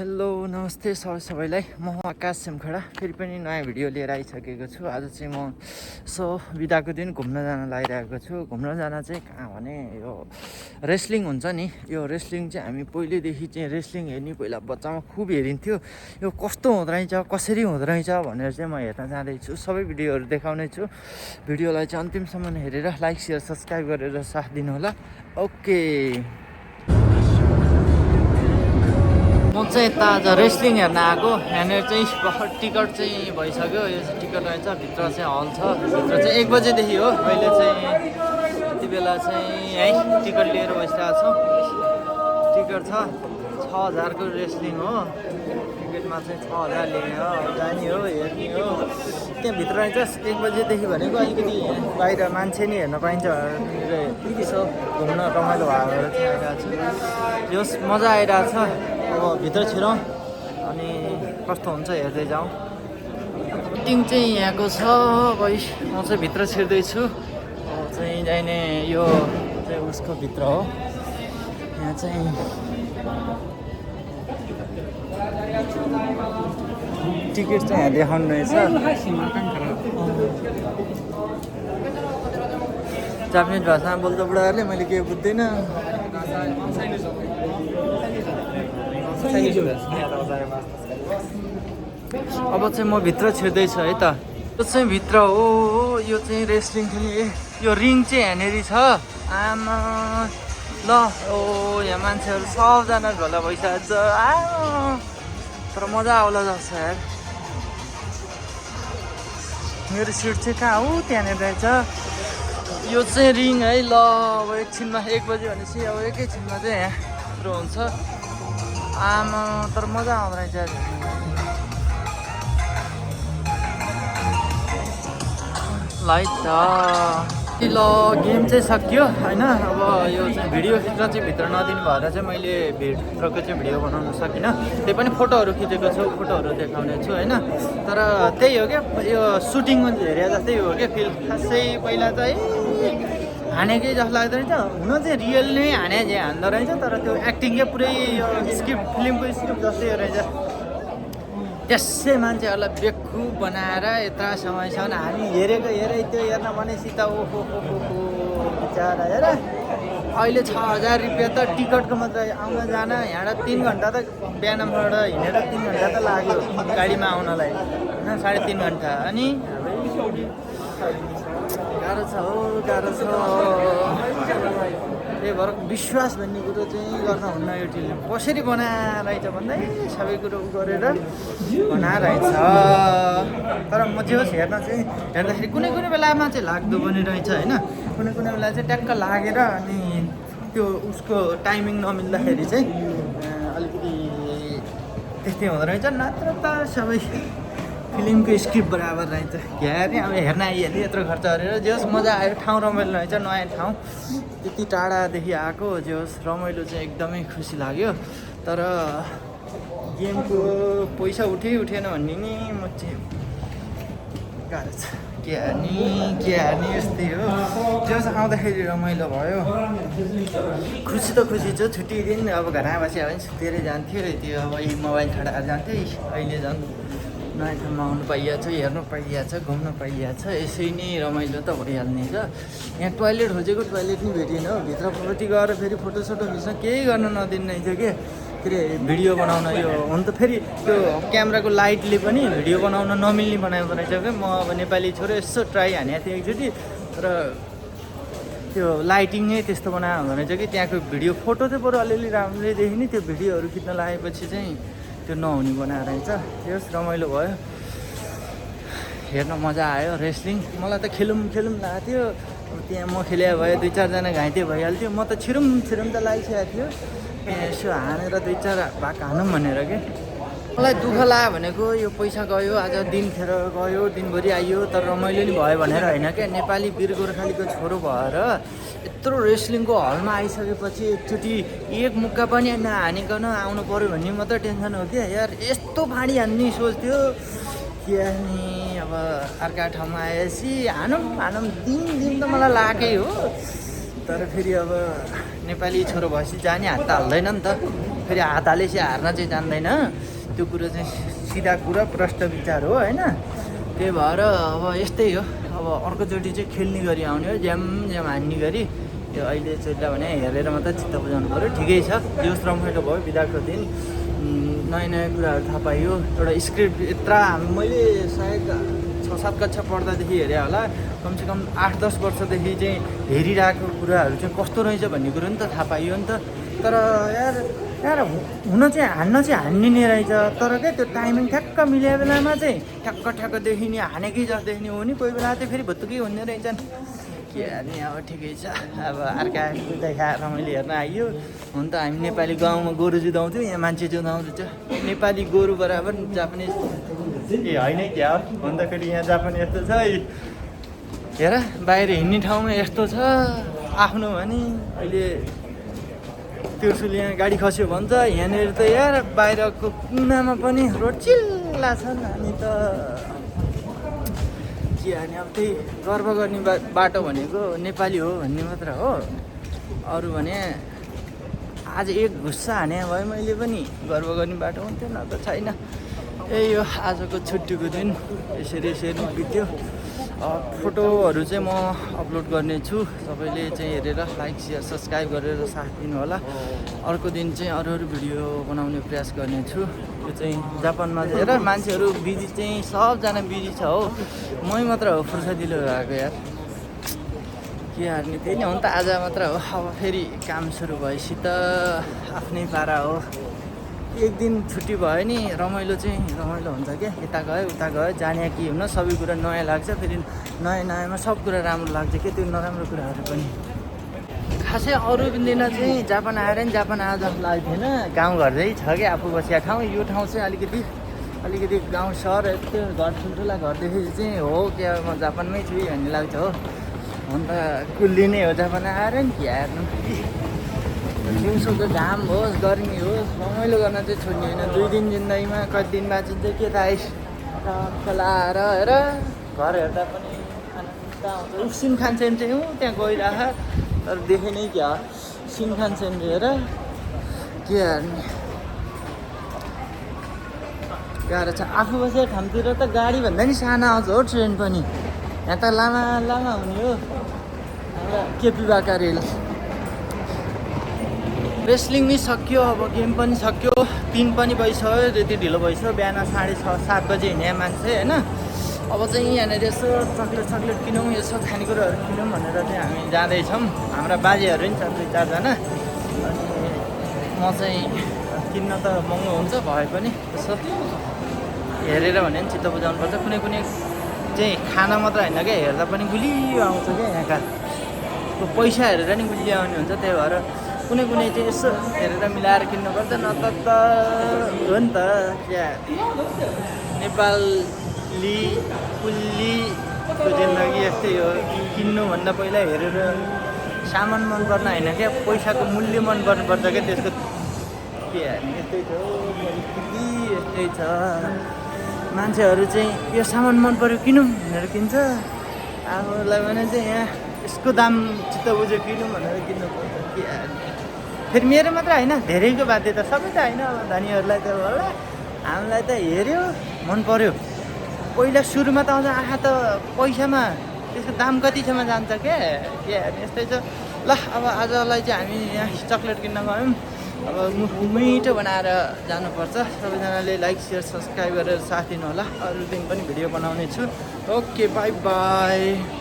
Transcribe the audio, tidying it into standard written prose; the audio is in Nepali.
हेलो नमस्ते सबैलाई म आकाश सिमखडा फेरि पनि नयाँ भिडियो लिएर आइसकेको छु। आज चाहिँ म बिदाको दिन घुम्न जान लागिरहेको छु। घुम्न जान चाहिँ कहाँ भने यो रेस्लिङ हुन्छ नि, यो रेस्लिङ चाहिँ हामी पहिल्यैदेखि चाहिँ रेस्लिङ हेर्ने, पहिला बच्चामा खुब हेरिन्थ्यो। यो कस्तो हुँदो रहेछ, कसरी हुँदो रहेछ भनेर चाहिँ म हेर्न जाँदैछु। सबै भिडियोहरू देखाउने छु। भिडियोलाई चाहिँ अन्तिमसम्म हेरेर लाइक सेयर सब्सक्राइब गरेर साथ दिनु होला। ओके, म चाहिँ यता आज रेस्लिङ हेर्न आएको। यहाँनिर चाहिँ भर्खर टिकट चाहिँ भइसक्यो। यो चाहिँ टिकट रहेछ, भित्र चाहिँ हल छ। भित्र चाहिँ 1 बजेदेखि हो। अहिले चाहिँ यति बेला चाहिँ है टिकट लिएर बसिरहेको छौँ। टिकट छ 6000 को रेस्लिङ हो। टिकटमा चाहिँ 6000 लिने हो, जाने हो, हेर्ने हो। त्यहाँभित्र रहेछ 1 बजेदेखि भनेको अलिकति बाहिर मान्छे नि हेर्न पाइन्छ। यसो घुम्न रमाइलो भएर चाहिँ आइरहेको छु। यस मजा आइरहेको छ। अब भित्र छिरौँ अनि कस्तो हुन्छ हेर्दै जाउँ। मिटिङ चाहिँ यहाँको छ। म चाहिँ भित्र छिर्दैछु। चाहिँ जाने यो चाहिँ उसको भित्र हो। यहाँ चाहिँ टिकट चाहिँ यहाँ देखाउनु रहेछ। जापानिज भाषामा बोल्दा बुढाहरूले मैले केही बुझ्दैन। अब चाहिँ म भित्र छिर्दैछु है त। यो चाहिँ भित्र हो। यो चाहिँ रेस्लिङ खेल्ने यो रिङ चाहिँ यहाँनिर छ। आमा ल ओ यहाँ मान्छेहरू सबजना झोला भइसकेको छ। तर मजा आउला जस्तो यार। मेरो सिट चाहिँ कहाँ हो? त्यहाँनिर रहेछ। यो चाहिँ रिङ है। ल अब एकछिनमा 1 बजे भनेपछि अब एकैछिनमा चाहिँ यहाँ सुरु हुन्छ। आमा तर मजा आउँदो रहेछ। लाइट छ। ल गेम चाहिँ सकियो होइन। अब यो चाहिँ भिडियो खिच्न चाहिँ भित्र नदिनु भएर चाहिँ मैले भित्रको चाहिँ भिडियो बनाउन सकिनँ। त्यही पनि फोटोहरू खिचेको छु, फोटोहरू देखाउने छु होइन। तर त्यही हो क्या, यो सुटिङमा हेरे जस्तै हो क्या फिल। खासै पहिला चाहिँ हानेकै जस्तो लाग्दो रहेछ। हुन चाहिँ रियल नै हाने जे हान्दो रहेछ, तर त्यो एक्टिङकै पुरै यो स्क्रिप्ट, फिल्मको स्क्रिप्ट जस्तै रहेछ। त्यसै मान्छेहरूलाई बेखुब बनाएर यत्र समयसम्म हामी हेरेको त्यो हेर्न भनेपछि त ओहो बिचारा हेर। अहिले 6000 रुपियाँ त टिकटको मात्र आउन जान। यहाँबाट 3 घन्टा त बिहानबाट हिँडेर 3 घन्टा त लाग्यो गाडीमा आउनलाई होइन, 3.5 घन्टा। अनि गाह्रो छ हो, गाह्रो छ। त्यही भएर विश्वास भन्ने कुरो चाहिँ गर्न हुन्न। यो टिमले कसरी बनाइरहेछ भन्दा सबै कुरो गरेर बनाइरहेछ। तर म जे होस् हेर्दाखेरि कुनै बेलामा चाहिँ लाग्दो पनि रहेछ होइन। कुनै बेला चाहिँ ट्याक्क लागेर अनि त्यो उसको टाइमिङ नमिल्दाखेरि चाहिँ अलिकति त्यस्तै हुँदो रहेछ। नत्र त सबै फिल्मको स्क्रिप्ट बराबर रहेछ। क्यारे अब हेर्न आइहाल्यो यत्रो खर्च गरेर। जे होस् मजा आयो। ठाउँ रमाइलो रहेछ, नयाँ ठाउँ। त्यति टाढादेखि आएको। जे होस् रमाइलो चाहिँ एकदमै खुसी लाग्यो। तर गेमको पैसा उठेन भन्ने नि म चाहिँ गाह्रो छ। के हार्ने यस्तै हो। जे होस् आउँदाखेरि रमाइलो भयो। खुसी त खुसी छ। छुट्टी दिन अब घरमा बस्यो भने सुतेरै जान्थ्यो। त्यो अब यही मोबाइल छडाएर जान्थ्यो। अहिले झन् नयाँ ठाउँमा आउनु पाइएको छ, हेर्नु पाइएको छ, घुम्न पाइएको छ। यसै नै रमाइलो त भइहाल्ने छ। यहाँ टोइलेट खोजेको टोइलेट नि भेटिएन हो। भित्रपट्टि गएर फेरि फोटोसोटो खिच्न केही गर्न नदिने रहेछ के अरे भिडियो बनाउन। यो हुन त फेरि त्यो क्यामेराको लाइटले पनि भिडियो बनाउन नमिल्ने बनाउँदो रहेछ क्या। म अब नेपाली छोरो यसो ट्राई हानेको थिएँ एकचोटि, तर त्यो लाइटिङ नै त्यस्तो बनाएको हुँदो रहेछ कि त्यहाँको भिडियो फोटो चाहिँ बरु अलिअलि राम्रै देखिने, त्यो भिडियोहरू खिच्न लागेपछि चाहिँ त्यो नहुने बनाएर रहेछ। त्यस रमाइलो भयो, हेर्न मजा आयो रेस्लिङ। मलाई त खेलौँ लागेको थियो। अब त्यहाँ म खेले भए 2-4 जना घाइते भइहाल्थ्यो। म त छिरुम त लागिसकेको थियो। यसो हानेर 2-4 भाग हानौँ भनेर के। मलाई दुःख लाग्यो भनेको यो पैसा गयो, आज दिन खेर गयो, दिनभरि आइयो, तर रमाइलो नि भयो भनेर होइन क्या। नेपाली वीर गोर्खालीको छोरो भएर यत्रो रेस्लिङको हलमा आइसकेपछि एकचोटि एक मुक्का पनि नहानिकन आउनु पऱ्यो भन्ने मात्रै टेन्सन हो क्या यार। यस्तो फाँडी हान्ने सोच्थ्यो कि अनि अब अर्का ठाउँमा आएपछि हानौँ दिन त मलाई लागेकै हो। तर फेरि अब नेपाली छोरो भएपछि जाने हात त हाल्दैन नि त। फेरि हात हालेपछि हार्न चाहिँ जान्दैन, त्यो कुरो चाहिँ सिधा कुरा प्रष्ट विचार हो होइन। त्यही भएर अब यस्तै हो, अब अर्कोचोटि चाहिँ खेल्ने गरी आउने हो, ज्याम ज्याम हान्ने गरी। त्यो अहिले चोइला भने हेरेर मात्रै चित्त बुझाउनु पऱ्यो, ठिकै छ। जोस् रमाइलो भयो बिदाको दिन, नयाँ नयाँ कुराहरू थाहा पाइयो। एउटा स्क्रिप्ट यत्र मैले सायद 6-7 कक्षा पढ्दादेखि हेरेँ होला, कमसेकम 8-10 वर्षदेखि चाहिँ हेरिरहेको कुराहरू चाहिँ कस्तो रहेछ भन्ने कुरो नि त थाहा पाइयो नि त। तर यार हुन चाहिँ हान्ने नै रहेछ, तर क्या त्यो टाइमिङ ठ्याक्क मिल्या बेलामा चाहिँ ठ्याक्क देखिने, हानेकै जस्तो देखिने हो नि, कोही बेला चाहिँ फेरि भत्तुकै हुने रहेछन्। के हाल्ने अब ठिकै छ। अब अर्का देखाएर रमाइलो हेर्न आइयो। हुन त हामी नेपाली गाउँमा गोरु जुधाउँथ्यौँ, यहाँ मान्छे जुधाउँदैछ। नेपाली गोरु बराबर जापानिज ए होइन क्या भन्दाखेरि यहाँ जापानी यस्तो छ है, हेर बाहिर हिँड्ने ठाउँमा यस्तो छ आफ्नो भने। अहिले तिर्सुल यहाँ गाडी खस्यो भन्छ, यहाँनिर त यार बाहिरको कुनामा पनि रोड चिल्ला छन्। अनि त के हाने, अब त्यही गर्व गर्ने बाटो भनेको नेपाली हो भन्ने मात्र हो। अरू भने आज एक गुस्सा हाने भए मैले पनि गर्व गर्ने बाटो हुन्थ्यो, न त छैन। यही हो आजको छुट्टीको दिन, यसरी बित्यो। फोटोहरू चाहिँ म अपलोड गर्नेछु, सबैले चाहिँ हेरेर लाइक सेयर सब्सक्राइब गरेर साथ दिनु होला। अर्को दिन चाहिँ अरू भिडियो बनाउने प्रयास गर्नेछु। यो चाहिँ जापानमा चाहिँ हेर मान्छेहरू बिजी चाहिँ सबजना बिजी छ हो, मै मात्र हो फुर्सदिलो भएको यार। के हार्ने, त्यही नै हो नि त, आज मात्र हो। अब फेरि काम सुरु भएपछि त आफ्नै पारा हो। एक दिन छुट्टी भयो नि रमाइलो हुन्छ क्या, यता गयो उता गयो, जाने कि हुन सबै कुरा नयाँ लाग्छ। फेरि नयाँमा सब कुरा राम्रो लाग्छ क्या, त्यो नराम्रो कुराहरू पनि। खासै अरू दिन चाहिँ जापान आएर नि जापान आए जस्तो लाग्थेन, गाउँघर चाहिँ छ क्या आफू बसेको ठाउँ। यो ठाउँ चाहिँ अलिकति गाउँ सहर यस्तो घर ठुल्ठुला घर देखेपछि चाहिँ हो क्या म जापानमै छु भन्ने लाग्छ हो। हुन त कुल्ली नै हो जापान आएर नि के हेर्नु, दिउँसोको घाम होस् गर्मी होस् रमाइलो गर्न चाहिँ छोड्ने होइन। 2 दिन जिन्दगीमा कति दिन बाँचिन्छ के थाहा। खोलाएर हेर घर हेर्दा पनि आनन्द आउँछ। सिनखानसेन चाहिँ त्यहाँ गइरह, तर देखेँ नै क्या सिनखानसेन हेर के हार्ने, गाह्रो छ। आफू बसेको ठाउँतिर त गाडी भन्दा नि सानो आउँछ हो ट्रेन पनि, यहाँ त लामा हुने हो। हाम्रा केपी बाका रेल रेस्लिङ नि सक्यो, अब गेम पनि सक्यो, 3 पनि भइसक्यो, त्यति ढिलो भइसक्यो। बिहान 6:30-7 बजे हिँड्ने मान्छे होइन। अब चाहिँ यहाँनिर यसो चक्लेट किनौँ, यसो खानेकुराहरू किनौँ भनेर चाहिँ हामी जाँदैछौँ। हाम्रा बाजेहरू नि छ 2-4जना, अनि म चाहिँ किन्न त महँगो हुन्छ भए पनि यसो हेरेर भने नि चित्त बुझाउनुपर्छ। कुनै चाहिँ खाना मात्र होइन क्या, हेर्दा पनि गुलियो आउँछ क्या, यहाँका पैसा हेरेर नि गुलियो आउने हुन्छ। त्यही भएर कुनै चाहिँ यसो हेरेर मिलाएर किन्नुपर्छ, न त हो नि त क्या। नेपाली कुल्लीको जिन्दगी यस्तै हो, किन्नुभन्दा पहिला हेरेर सामान मनपर्न होइन क्या, पैसाको मूल्य मन पर्नुपर्छ क्या त्यसको। के हाल्ने, यस्तै छ परिस्थिति, यस्तै छ। मान्छेहरू चाहिँ यो सामान मन पऱ्यो किनौँ भनेर किन्छ, आफूलाई भने चाहिँ यहाँ यसको दाम चित्त बुझ्यो किनौँ भनेर किन्नुपर्छ। के हाल्ने, फेरि मेरो मात्र होइन धेरैको बाध्यता, सबै त होइन। अब धनीहरूलाई त होला, हामीलाई त हेऱ्यो मन पऱ्यो। पहिला सुरुमा त आउँछ आँखा त पैसामा, त्यसको दाम कतिसम्म जान्छ क्या। के हाल्ने, यस्तै छ। ल अब आजलाई चाहिँ हामी यहाँ चक्लेट किन्न गयौँ, अब मिठो बनाएर जानुपर्छ। सबैजनाले लाइक सेयर सब्सक्राइब गरेर साथ दिनु होला। अरू दिन पनि भिडियो बनाउने छु। Okay by by.